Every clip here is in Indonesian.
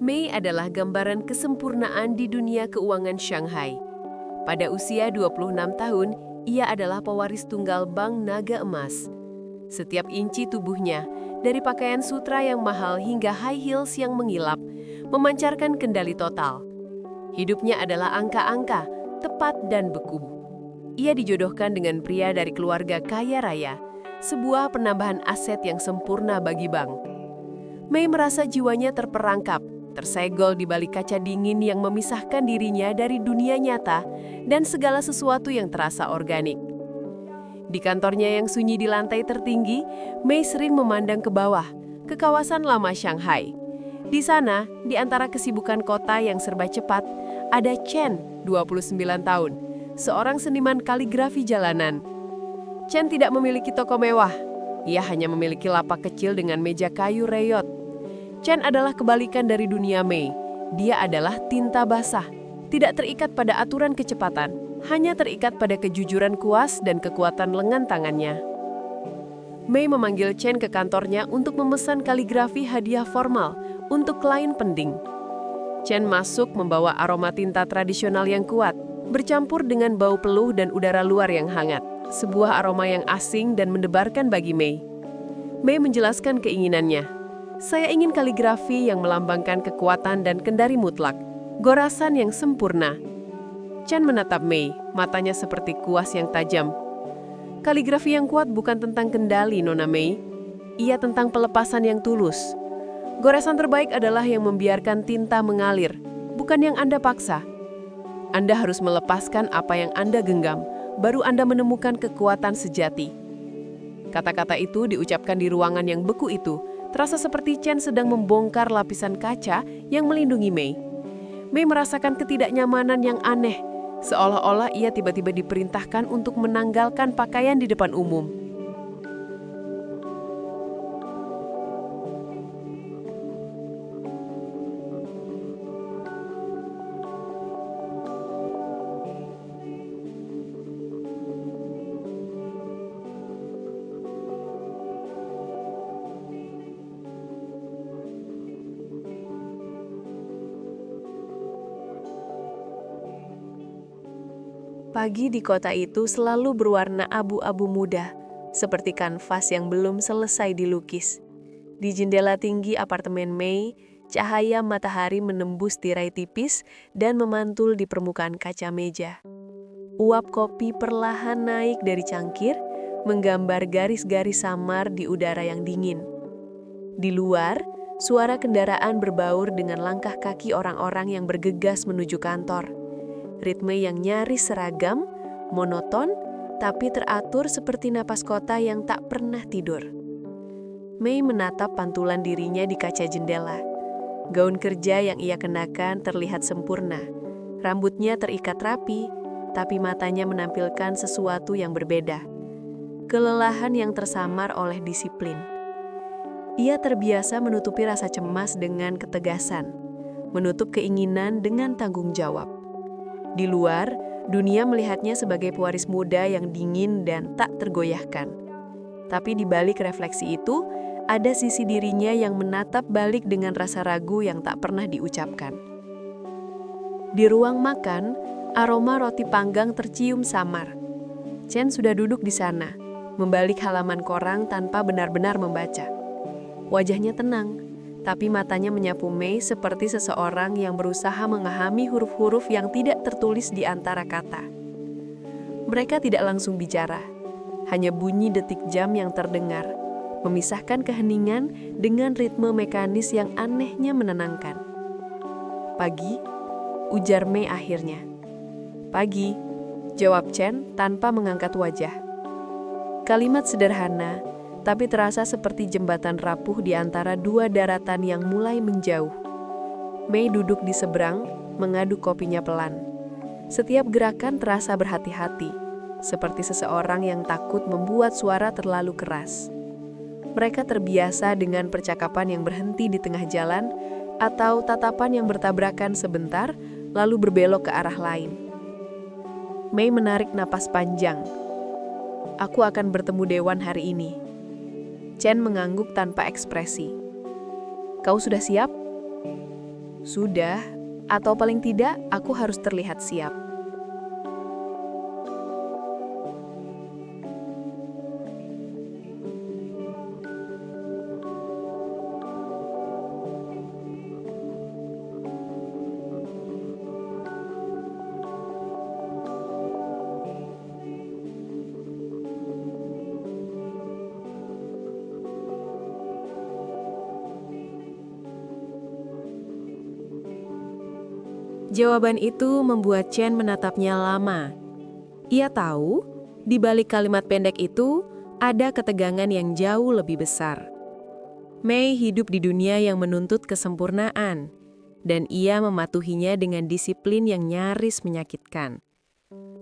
Mei adalah gambaran kesempurnaan di dunia keuangan Shanghai. Pada usia 26 tahun, ia adalah pewaris tunggal Bank Naga Emas. Setiap inci tubuhnya, dari pakaian sutra yang mahal hingga high heels yang mengilap, memancarkan kendali total. Hidupnya adalah angka-angka, tepat dan beku. Ia dijodohkan dengan pria dari keluarga kaya raya, sebuah penambahan aset yang sempurna bagi bank. Mei merasa jiwanya terperangkap, tersegol di balik kaca dingin yang memisahkan dirinya dari dunia nyata dan segala sesuatu yang terasa organik. Di kantornya yang sunyi di lantai tertinggi, Mei sering memandang ke bawah, ke kawasan lama Shanghai. Di sana, di antara kesibukan kota yang serba cepat, ada Chen, 29 tahun, seorang seniman kaligrafi jalanan. Chen tidak memiliki toko mewah. Ia hanya memiliki lapak kecil dengan meja kayu reyot. Chen adalah kebalikan dari dunia Mei. Dia adalah tinta basah, tidak terikat pada aturan kecepatan, hanya terikat pada kejujuran kuas dan kekuatan lengan tangannya. Mei memanggil Chen ke kantornya untuk memesan kaligrafi hadiah formal untuk klien penting. Chen masuk membawa aroma tinta tradisional yang kuat, bercampur dengan bau peluh dan udara luar yang hangat, sebuah aroma yang asing dan mendebarkan bagi Mei. Mei menjelaskan keinginannya. Saya ingin kaligrafi yang melambangkan kekuatan dan kendari mutlak, gorasan yang sempurna. Chen menatap Mei, matanya seperti kuas yang tajam. Kaligrafi yang kuat bukan tentang kendali, Nona Mei. Ia tentang pelepasan yang tulus. Goresan terbaik adalah yang membiarkan tinta mengalir, bukan yang Anda paksa. Anda harus melepaskan apa yang Anda genggam, baru Anda menemukan kekuatan sejati. Kata-kata itu diucapkan di ruangan yang beku itu, terasa seperti Chen sedang membongkar lapisan kaca yang melindungi Mei. Mei merasakan ketidaknyamanan yang aneh, seolah-olah ia tiba-tiba diperintahkan untuk menanggalkan pakaian di depan umum. Pagi di kota itu selalu berwarna abu-abu muda, seperti kanvas yang belum selesai dilukis. Di jendela tinggi apartemen Mei, cahaya matahari menembus tirai tipis dan memantul di permukaan kaca meja. Uap kopi perlahan naik dari cangkir, menggambar garis-garis samar di udara yang dingin. Di luar, suara kendaraan berbaur dengan langkah kaki orang-orang yang bergegas menuju kantor. Ritme yang nyaris seragam, monoton, tapi teratur seperti napas kota yang tak pernah tidur. Mei menatap pantulan dirinya di kaca jendela. Gaun kerja yang ia kenakan terlihat sempurna. Rambutnya terikat rapi, tapi matanya menampilkan sesuatu yang berbeda. Kelelahan yang tersamar oleh disiplin. Ia terbiasa menutupi rasa cemas dengan ketegasan, menutup keinginan dengan tanggung jawab. Di luar, dunia melihatnya sebagai pewaris muda yang dingin dan tak tergoyahkan. Tapi di balik refleksi itu, ada sisi dirinya yang menatap balik dengan rasa ragu yang tak pernah diucapkan. Di ruang makan, aroma roti panggang tercium samar. Chen sudah duduk di sana, membalik halaman koran tanpa benar-benar membaca. Wajahnya tenang, tapi matanya menyapu Mei seperti seseorang yang berusaha memahami huruf-huruf yang tidak tertulis di antara kata. Mereka tidak langsung bicara, hanya bunyi detik jam yang terdengar, memisahkan keheningan dengan ritme mekanis yang anehnya menenangkan. Pagi, ujar Mei akhirnya. Pagi, jawab Chen tanpa mengangkat wajah. Kalimat sederhana, tapi terasa seperti jembatan rapuh di antara dua daratan yang mulai menjauh. Mei duduk di seberang, mengaduk kopinya pelan. Setiap gerakan terasa berhati-hati, seperti seseorang yang takut membuat suara terlalu keras. Mereka terbiasa dengan percakapan yang berhenti di tengah jalan, atau tatapan yang bertabrakan sebentar, lalu berbelok ke arah lain. Mei menarik napas panjang. Aku akan bertemu Dewan hari ini. Chen mengangguk tanpa ekspresi. Kau sudah siap? Sudah, atau paling tidak aku harus terlihat siap. Jawaban itu membuat Chen menatapnya lama. Ia tahu, di balik kalimat pendek itu, ada ketegangan yang jauh lebih besar. Mei hidup di dunia yang menuntut kesempurnaan, dan ia mematuhinya dengan disiplin yang nyaris menyakitkan.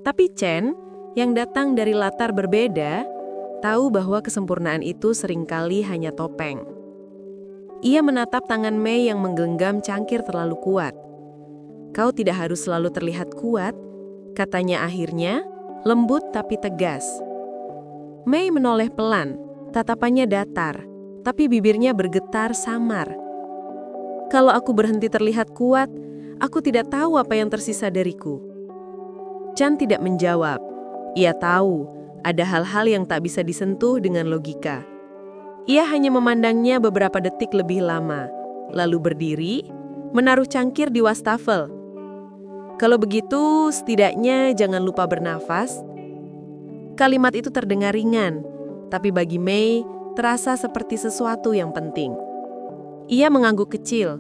Tapi Chen, yang datang dari latar berbeda, tahu bahwa kesempurnaan itu seringkali hanya topeng. Ia menatap tangan Mei yang menggenggam cangkir terlalu kuat. "Kau tidak harus selalu terlihat kuat," katanya akhirnya, lembut tapi tegas. Mei menoleh pelan, tatapannya datar, tapi bibirnya bergetar samar. "Kalau aku berhenti terlihat kuat, aku tidak tahu apa yang tersisa dariku." Chen tidak menjawab. Ia tahu, ada hal-hal yang tak bisa disentuh dengan logika. Ia hanya memandangnya beberapa detik lebih lama, lalu berdiri, menaruh cangkir di wastafel. "Kalau begitu, setidaknya jangan lupa bernafas." Kalimat itu terdengar ringan, tapi bagi Mei terasa seperti sesuatu yang penting. Ia mengangguk kecil,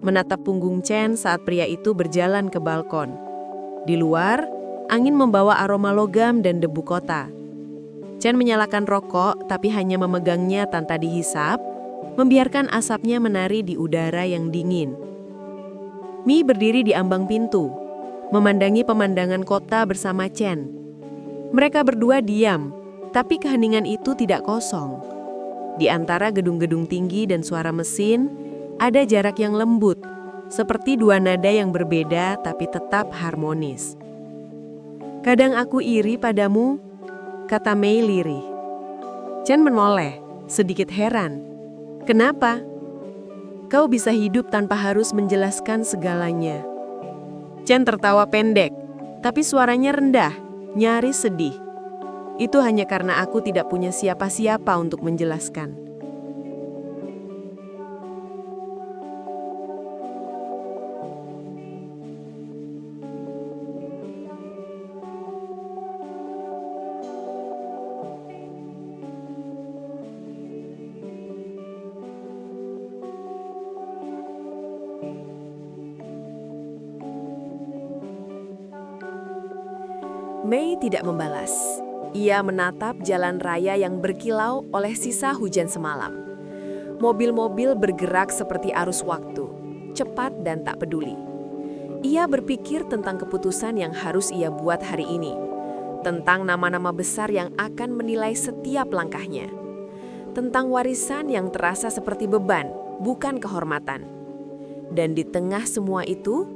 menatap punggung Chen saat pria itu berjalan ke balkon. Di luar, angin membawa aroma logam dan debu kota. Chen menyalakan rokok, tapi hanya memegangnya tanpa dihisap, membiarkan asapnya menari di udara yang dingin. Mi berdiri di ambang pintu, memandangi pemandangan kota bersama Chen. Mereka berdua diam, tapi keheningan itu tidak kosong. Di antara gedung-gedung tinggi dan suara mesin, ada jarak yang lembut, seperti dua nada yang berbeda tapi tetap harmonis. "Kadang aku iri padamu," kata Mei lirih. Chen menoleh, sedikit heran. "Kenapa?" "Kau bisa hidup tanpa harus menjelaskan segalanya." Chen tertawa pendek, tapi suaranya rendah, nyaris sedih. "Itu hanya karena aku tidak punya siapa-siapa untuk menjelaskan." Mei tidak membalas. Ia menatap jalan raya yang berkilau oleh sisa hujan semalam. Mobil-mobil bergerak seperti arus waktu, cepat dan tak peduli. Ia berpikir tentang keputusan yang harus ia buat hari ini, tentang nama-nama besar yang akan menilai setiap langkahnya, tentang warisan yang terasa seperti beban, bukan kehormatan. Dan di tengah semua itu,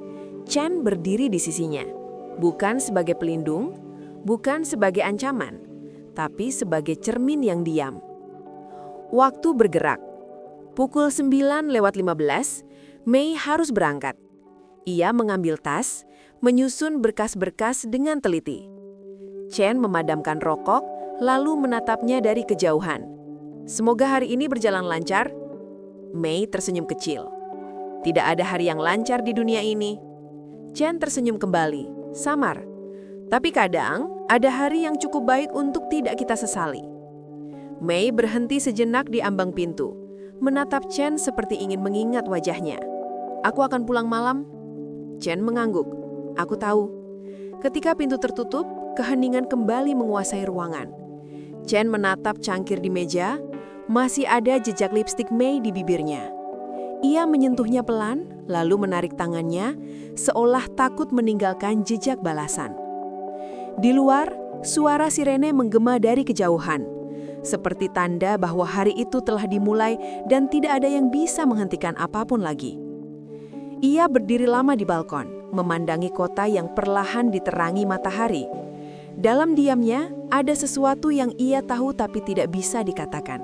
Chen berdiri di sisinya, bukan sebagai pelindung, bukan sebagai ancaman, tapi sebagai cermin yang diam. Waktu bergerak. Pukul 9:15, Mei harus berangkat. Ia mengambil tas, menyusun berkas-berkas dengan teliti. Chen memadamkan rokok, lalu menatapnya dari kejauhan. "Semoga hari ini berjalan lancar." Mei tersenyum kecil. "Tidak ada hari yang lancar di dunia ini." Chen tersenyum kembali, samar. "Tapi kadang ada hari yang cukup baik untuk tidak kita sesali." Mei berhenti sejenak di ambang pintu, menatap Chen seperti ingin mengingat wajahnya. "Aku akan pulang malam." Chen mengangguk. "Aku tahu." Ketika pintu tertutup, keheningan kembali menguasai ruangan. Chen menatap cangkir di meja, masih ada jejak lipstik Mei di bibirnya. Ia menyentuhnya pelan, lalu menarik tangannya, seolah takut meninggalkan jejak balasan. Di luar, suara sirene menggema dari kejauhan, seperti tanda bahwa hari itu telah dimulai dan tidak ada yang bisa menghentikan apapun lagi. Ia berdiri lama di balkon, memandangi kota yang perlahan diterangi matahari. Dalam diamnya, ada sesuatu yang ia tahu tapi tidak bisa dikatakan.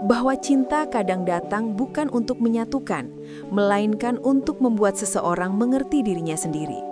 bahwa cinta kadang datang bukan untuk menyatukan, melainkan untuk membuat seseorang mengerti dirinya sendiri.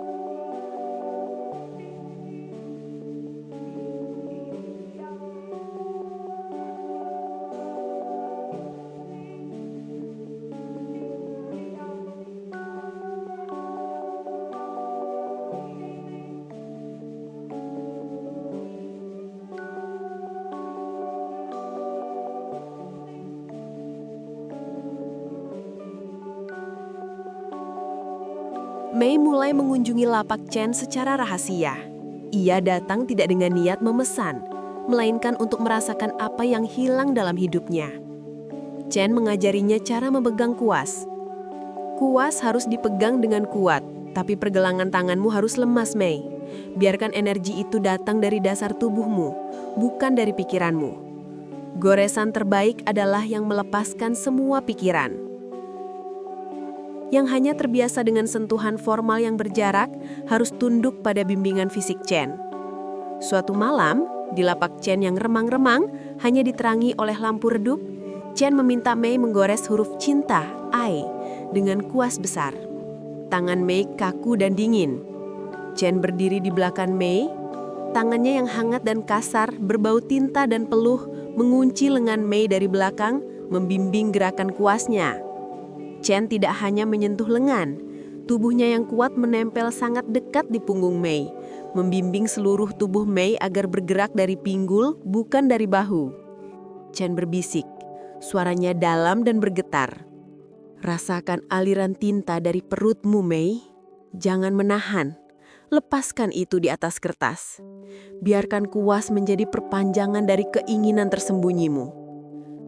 Mei mulai mengunjungi lapak Chen secara rahasia. Ia datang tidak dengan niat memesan, melainkan untuk merasakan apa yang hilang dalam hidupnya. Chen mengajarinya cara memegang kuas. Kuas harus dipegang dengan kuat, tapi pergelangan tanganmu harus lemas, Mei. Biarkan energi itu datang dari dasar tubuhmu, bukan dari pikiranmu. Goresan terbaik adalah yang melepaskan semua pikiran. Yang hanya terbiasa dengan sentuhan formal yang berjarak, harus tunduk pada bimbingan fisik Chen. Suatu malam, di lapak Chen yang remang-remang, hanya diterangi oleh lampu redup, Chen meminta Mei menggores huruf cinta, I, dengan kuas besar. Tangan Mei kaku dan dingin. Chen berdiri di belakang Mei, tangannya yang hangat dan kasar, berbau tinta dan peluh, mengunci lengan Mei dari belakang, membimbing gerakan kuasnya. Chen tidak hanya menyentuh lengan, tubuhnya yang kuat menempel sangat dekat di punggung Mei, membimbing seluruh tubuh Mei agar bergerak dari pinggul, bukan dari bahu. Chen berbisik, suaranya dalam dan bergetar. Rasakan aliran tinta dari perutmu, Mei. Jangan menahan, lepaskan itu di atas kertas. Biarkan kuas menjadi perpanjangan dari keinginan tersembunyimu.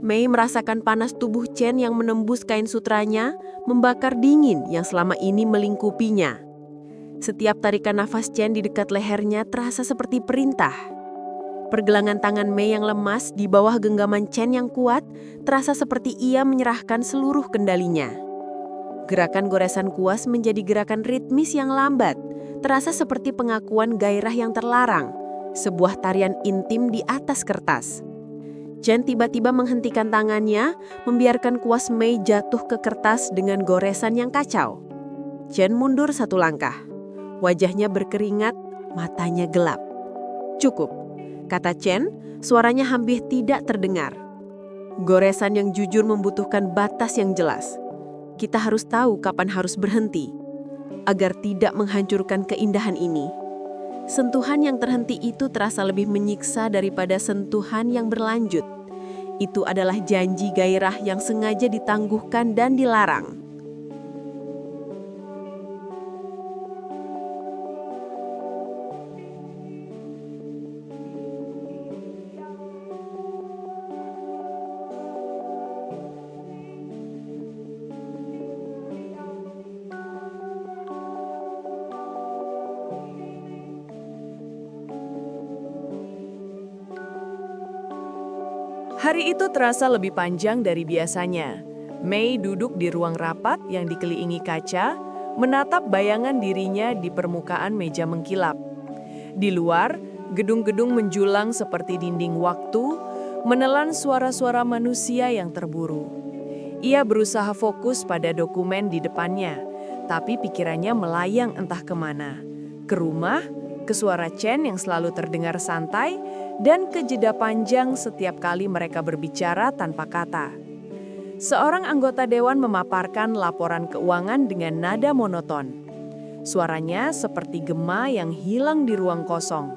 Mei merasakan panas tubuh Chen yang menembus kain sutranya, membakar dingin yang selama ini melingkupinya. Setiap tarikan nafas Chen di dekat lehernya terasa seperti perintah. Pergelangan tangan Mei yang lemas di bawah genggaman Chen yang kuat terasa seperti ia menyerahkan seluruh kendalinya. Gerakan goresan kuas menjadi gerakan ritmis yang lambat, terasa seperti pengakuan gairah yang terlarang, sebuah tarian intim di atas kertas. Chen tiba-tiba menghentikan tangannya, membiarkan kuas Mei jatuh ke kertas dengan goresan yang kacau. Chen mundur satu langkah. Wajahnya berkeringat, matanya gelap. Cukup, kata Chen, suaranya hampir tidak terdengar. Goresan yang jujur membutuhkan batas yang jelas. Kita harus tahu kapan harus berhenti, agar tidak menghancurkan keindahan ini. Sentuhan yang terhenti itu terasa lebih menyiksa daripada sentuhan yang berlanjut. Itu adalah janji gairah yang sengaja ditangguhkan dan dilarang. Hari itu terasa lebih panjang dari biasanya. Mei duduk di ruang rapat yang dikelilingi kaca, menatap bayangan dirinya di permukaan meja mengkilap. Di luar, gedung-gedung menjulang seperti dinding waktu, menelan suara-suara manusia yang terburu. Ia berusaha fokus pada dokumen di depannya, tapi pikirannya melayang entah kemana. Ke rumah, ke suara Chen yang selalu terdengar santai, dan ke jeda panjang setiap kali mereka berbicara tanpa kata. Seorang anggota dewan memaparkan laporan keuangan dengan nada monoton. Suaranya seperti gema yang hilang di ruang kosong.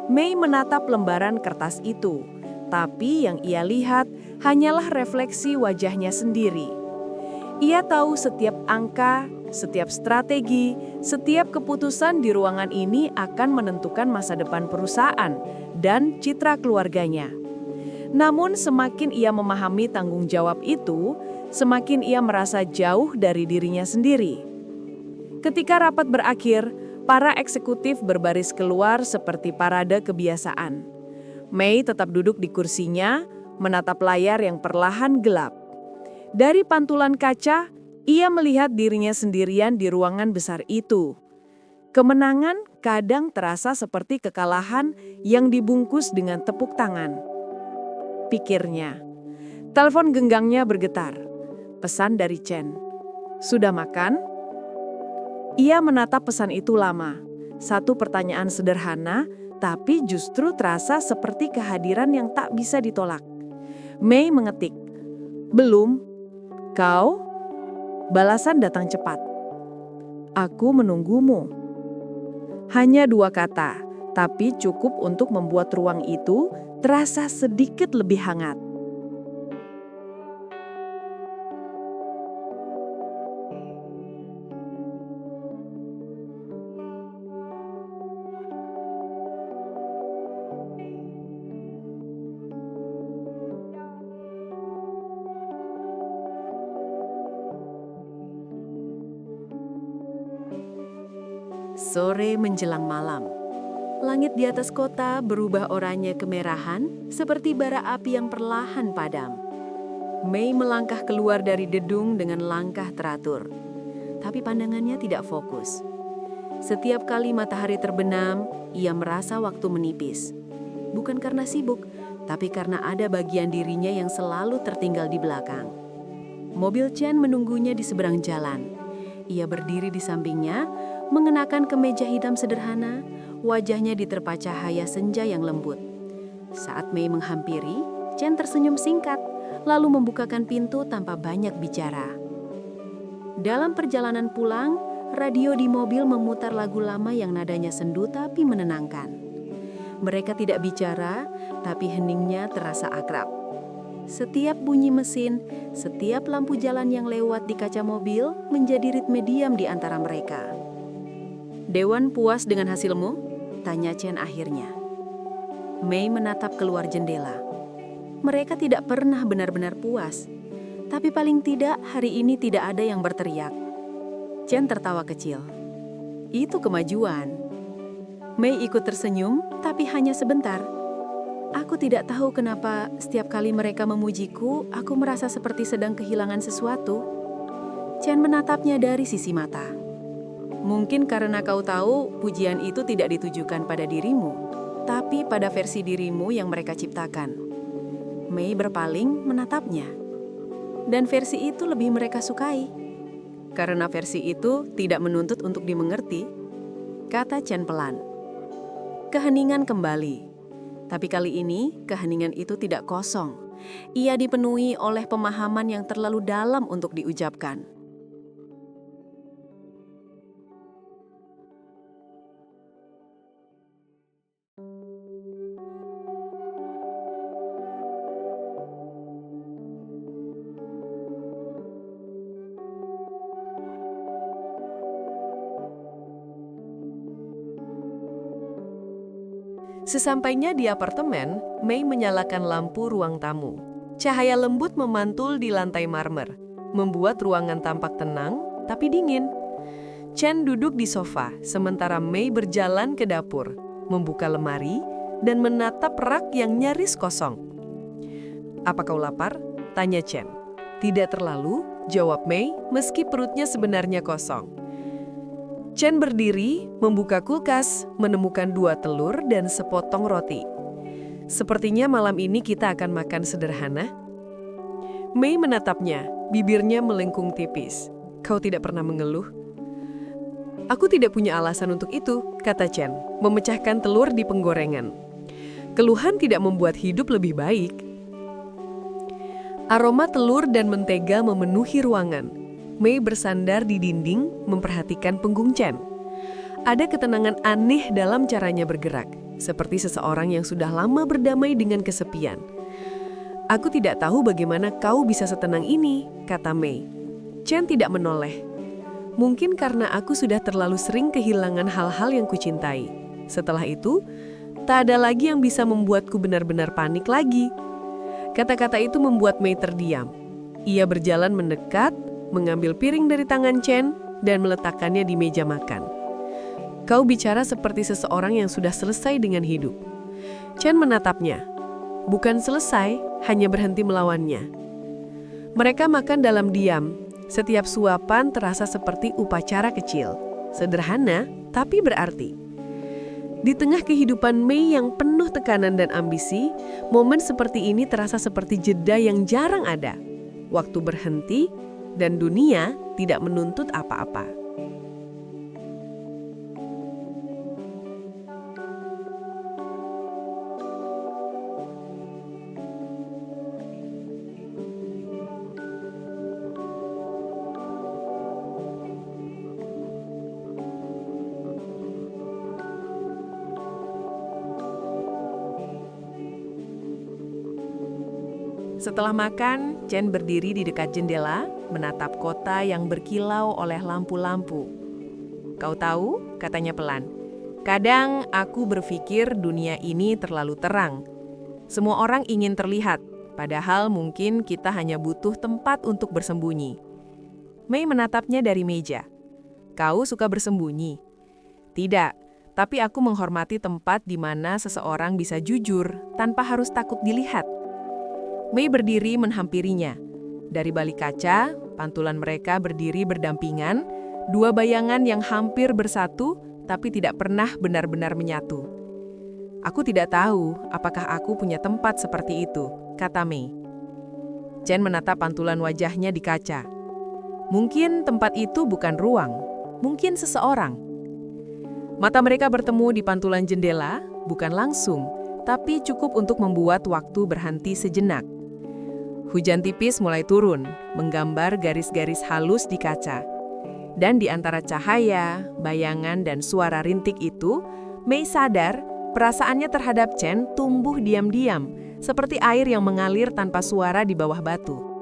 Mei menatap lembaran kertas itu, tapi yang ia lihat hanyalah refleksi wajahnya sendiri. Ia tahu setiap angka, setiap strategi, setiap keputusan di ruangan ini akan menentukan masa depan perusahaan dan citra keluarganya. Namun semakin ia memahami tanggung jawab itu, semakin ia merasa jauh dari dirinya sendiri. Ketika rapat berakhir, para eksekutif berbaris keluar seperti parade kebiasaan. Mei tetap duduk di kursinya, menatap layar yang perlahan gelap. Dari pantulan kaca, ia melihat dirinya sendirian di ruangan besar itu. Kemenangan kadang terasa seperti kekalahan yang dibungkus dengan tepuk tangan. Pikirnya, Telepon genggamnya bergetar. Pesan dari Chen. "Sudah makan?" Ia menatap pesan itu lama. Satu pertanyaan sederhana, tapi justru terasa seperti kehadiran yang tak bisa ditolak. Mei mengetik, "Belum. Kau?" Balasan datang cepat. "Aku menunggumu." Hanya 2 kata, tapi cukup untuk membuat ruang itu terasa sedikit lebih hangat. Sore menjelang malam. Langit di atas kota berubah oranye kemerahan seperti bara api yang perlahan padam. Mei melangkah keluar dari gedung dengan langkah teratur. Tapi pandangannya tidak fokus. Setiap kali matahari terbenam, ia merasa waktu menipis. Bukan karena sibuk, tapi karena ada bagian dirinya yang selalu tertinggal di belakang. Mobil Chen menunggunya di seberang jalan. Ia berdiri di sampingnya, mengenakan kemeja hitam sederhana, wajahnya diterpa cahaya senja yang lembut. Saat Mei menghampiri, Chen tersenyum singkat, lalu membukakan pintu tanpa banyak bicara. Dalam perjalanan pulang, radio di mobil memutar lagu lama yang nadanya sendu tapi menenangkan. Mereka tidak bicara, tapi heningnya terasa akrab. Setiap bunyi mesin, setiap lampu jalan yang lewat di kaca mobil menjadi ritme diam di antara mereka. "Dewan puas dengan hasilmu?" tanya Chen akhirnya. Mei menatap keluar jendela. Mereka tidak pernah benar-benar puas, tapi paling tidak hari ini tidak ada yang berteriak. Chen tertawa kecil. "Itu kemajuan." Mei ikut tersenyum, tapi hanya sebentar. "Aku tidak tahu kenapa setiap kali mereka memujiku, aku merasa seperti sedang kehilangan sesuatu." Chen menatapnya dari sisi mata. "Mungkin karena kau tahu pujian itu tidak ditujukan pada dirimu, tapi pada versi dirimu yang mereka ciptakan." Mei berpaling menatapnya. "Dan versi itu lebih mereka sukai. Karena versi itu tidak menuntut untuk dimengerti," kata Chen pelan. Keheningan kembali. Tapi kali ini keheningan itu tidak kosong. Ia dipenuhi oleh pemahaman yang terlalu dalam untuk diucapkan. Sesampainya di apartemen, Mei menyalakan lampu ruang tamu. Cahaya lembut memantul di lantai marmer, membuat ruangan tampak tenang tapi dingin. Chen duduk di sofa, sementara Mei berjalan ke dapur, membuka lemari, dan menatap rak yang nyaris kosong. "Apa kau lapar?" tanya Chen. "Tidak terlalu," jawab Mei, meski perutnya sebenarnya kosong. Chen berdiri, membuka kulkas, menemukan 2 telur dan sepotong roti. "Sepertinya malam ini kita akan makan sederhana." Mei menatapnya, bibirnya melengkung tipis. "Kau tidak pernah mengeluh?" "Aku tidak punya alasan untuk itu," kata Chen, memecahkan telur di penggorengan. "Keluhan tidak membuat hidup lebih baik." Aroma telur dan mentega memenuhi ruangan. Mei bersandar di dinding, memperhatikan punggung Chen. Ada ketenangan aneh dalam caranya bergerak, seperti seseorang yang sudah lama berdamai dengan kesepian. "Aku tidak tahu bagaimana kau bisa setenang ini," kata Mei. Chen tidak menoleh. "Mungkin karena aku sudah terlalu sering kehilangan hal-hal yang kucintai. Setelah itu, tak ada lagi yang bisa membuatku benar-benar panik lagi." Kata-kata itu membuat Mei terdiam. Ia berjalan mendekat, mengambil piring dari tangan Chen, dan meletakkannya di meja makan. "Kau bicara seperti seseorang yang sudah selesai dengan hidup." Chen menatapnya. Bukan selesai, hanya berhenti melawannya. Mereka makan dalam diam. Setiap suapan terasa seperti upacara kecil. Sederhana, tapi berarti. Di tengah kehidupan Mei yang penuh tekanan dan ambisi, momen seperti ini terasa seperti jeda yang jarang ada. Waktu berhenti, dan dunia tidak menuntut apa-apa. Setelah makan, Chen berdiri di dekat jendela, menatap kota yang berkilau oleh lampu-lampu. "Kau tahu," katanya pelan, "kadang aku berpikir dunia ini terlalu terang. Semua orang ingin terlihat, padahal mungkin kita hanya butuh tempat untuk bersembunyi." Mei menatapnya dari meja. "Kau suka bersembunyi?" "Tidak, tapi aku menghormati tempat di mana seseorang bisa jujur tanpa harus takut dilihat." Mei berdiri menghampirinya. Dari balik kaca, pantulan mereka berdiri berdampingan, dua bayangan yang hampir bersatu tapi tidak pernah benar-benar menyatu. "Aku tidak tahu apakah aku punya tempat seperti itu," kata Mei. Chen menatap pantulan wajahnya di kaca. "Mungkin tempat itu bukan ruang, mungkin seseorang." Mata mereka bertemu di pantulan jendela, bukan langsung, tapi cukup untuk membuat waktu berhenti sejenak. Hujan tipis mulai turun, menggambar garis-garis halus di kaca. Dan di antara cahaya, bayangan, dan suara rintik itu, Mei sadar perasaannya terhadap Chen tumbuh diam-diam, seperti air yang mengalir tanpa suara di bawah batu.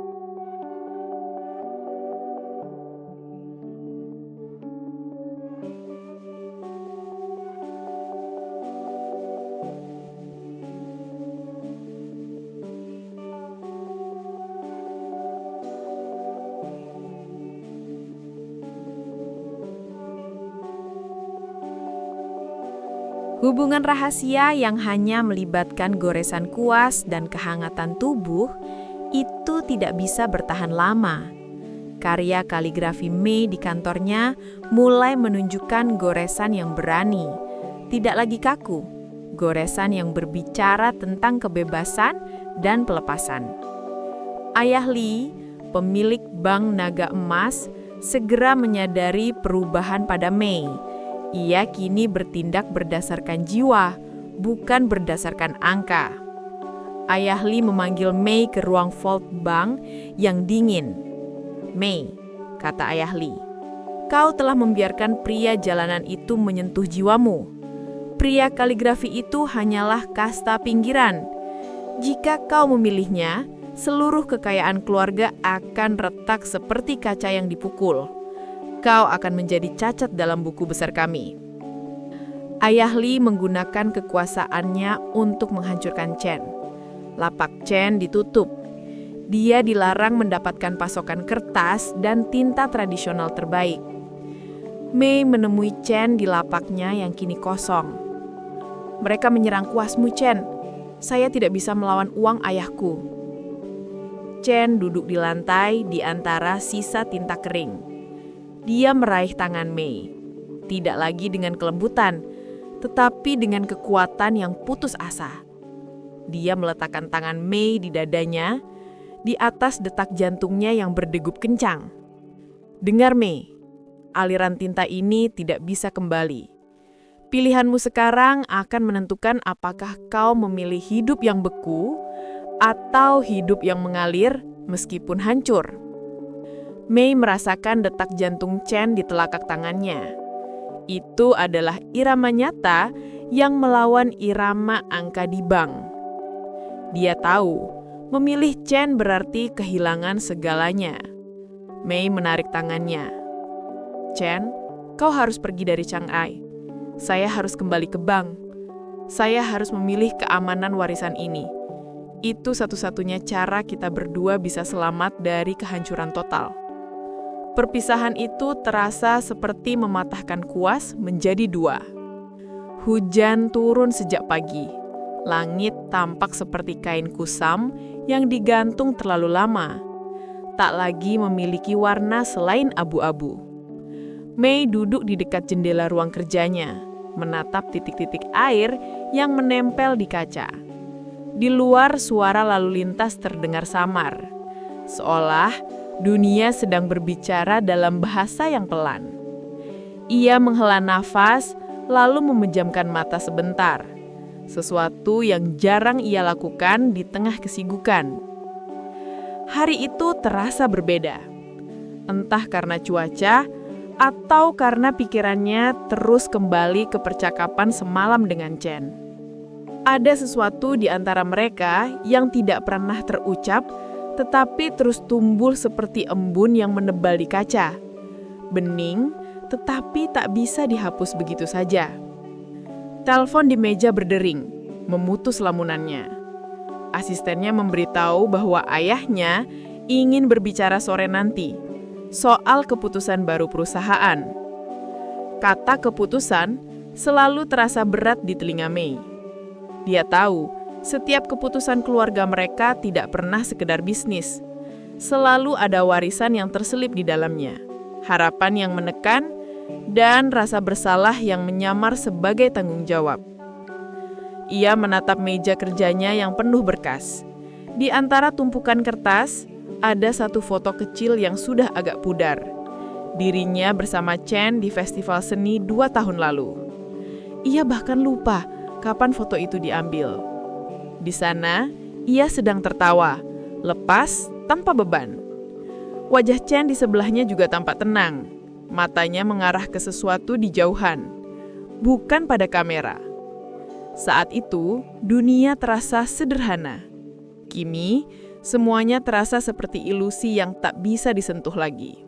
Hubungan rahasia yang hanya melibatkan goresan kuas dan kehangatan tubuh itu tidak bisa bertahan lama. Karya kaligrafi Mei di kantornya mulai menunjukkan goresan yang berani, tidak lagi kaku, goresan yang berbicara tentang kebebasan dan pelepasan. Ayah Li, pemilik Bank Naga Emas, segera menyadari perubahan pada Mei. Ia kini bertindak berdasarkan jiwa, bukan berdasarkan angka. Ayah Li memanggil Mei ke ruang vault bank yang dingin. "Mei," kata Ayah Li, "kau telah membiarkan pria jalanan itu menyentuh jiwamu. Pria kaligrafi itu hanyalah kasta pinggiran. Jika kau memilihnya, seluruh kekayaan keluarga akan retak seperti kaca yang dipukul. Kau akan menjadi cacat dalam buku besar kami." Ayah Li menggunakan kekuasaannya untuk menghancurkan Chen. Lapak Chen ditutup. Dia dilarang mendapatkan pasokan kertas dan tinta tradisional terbaik. Mei menemui Chen di lapaknya yang kini kosong. "Mereka menyerang kuasmu, Chen. Saya tidak bisa melawan uang ayahku." Chen duduk di lantai di antara sisa tinta kering. Dia meraih tangan Mei, tidak lagi dengan kelembutan, tetapi dengan kekuatan yang putus asa. Dia meletakkan tangan Mei di dadanya, di atas detak jantungnya yang berdegup kencang. "Dengar Mei, aliran tinta ini tidak bisa kembali. Pilihanmu sekarang akan menentukan apakah kau memilih hidup yang beku atau hidup yang mengalir meskipun hancur." Mei merasakan detak jantung Chen di telapak tangannya. Itu adalah irama nyata yang melawan irama angka di bank. Dia tahu, memilih Chen berarti kehilangan segalanya. Mei menarik tangannya. "Chen, kau harus pergi dari Chang'ai. Saya harus kembali ke bank. Saya harus memilih keamanan warisan ini. Itu satu-satunya cara kita berdua bisa selamat dari kehancuran total." Perpisahan itu terasa seperti mematahkan kuas menjadi dua. Hujan turun sejak pagi. Langit tampak seperti kain kusam yang digantung terlalu lama. Tak lagi memiliki warna selain abu-abu. Mei duduk di dekat jendela ruang kerjanya. menatap titik-titik air yang menempel di kaca. Di luar, suara lalu lintas terdengar samar, seolah dunia sedang berbicara dalam bahasa yang pelan. Ia menghela nafas, lalu memejamkan mata sebentar, sesuatu yang jarang ia lakukan di tengah kesibukan. Hari itu terasa berbeda, entah karena cuaca atau karena pikirannya terus kembali ke percakapan semalam dengan Chen. Ada sesuatu di antara mereka yang tidak pernah terucap, tetapi terus tumbuh seperti embun yang menebal di kaca. Bening, tetapi tak bisa dihapus begitu saja. Telepon di meja berdering, memutus lamunannya. Asistennya memberitahu bahwa ayahnya ingin berbicara sore nanti soal keputusan baru perusahaan. Kata keputusan selalu terasa berat di telinga Mei. Dia tahu setiap keputusan keluarga mereka tidak pernah sekedar bisnis. Selalu ada warisan yang terselip di dalamnya, harapan yang menekan, dan rasa bersalah yang menyamar sebagai tanggung jawab. Ia menatap meja kerjanya yang penuh berkas. Di antara tumpukan kertas, ada satu foto kecil yang sudah agak pudar. Dirinya bersama Chen di festival seni 2 tahun lalu. Ia bahkan lupa kapan foto itu diambil. Di sana, ia sedang tertawa, lepas tanpa beban. Wajah Chen di sebelahnya juga tampak tenang. Matanya mengarah ke sesuatu di jauhan, bukan pada kamera. Saat itu, dunia terasa sederhana. Kini, semuanya terasa seperti ilusi yang tak bisa disentuh lagi.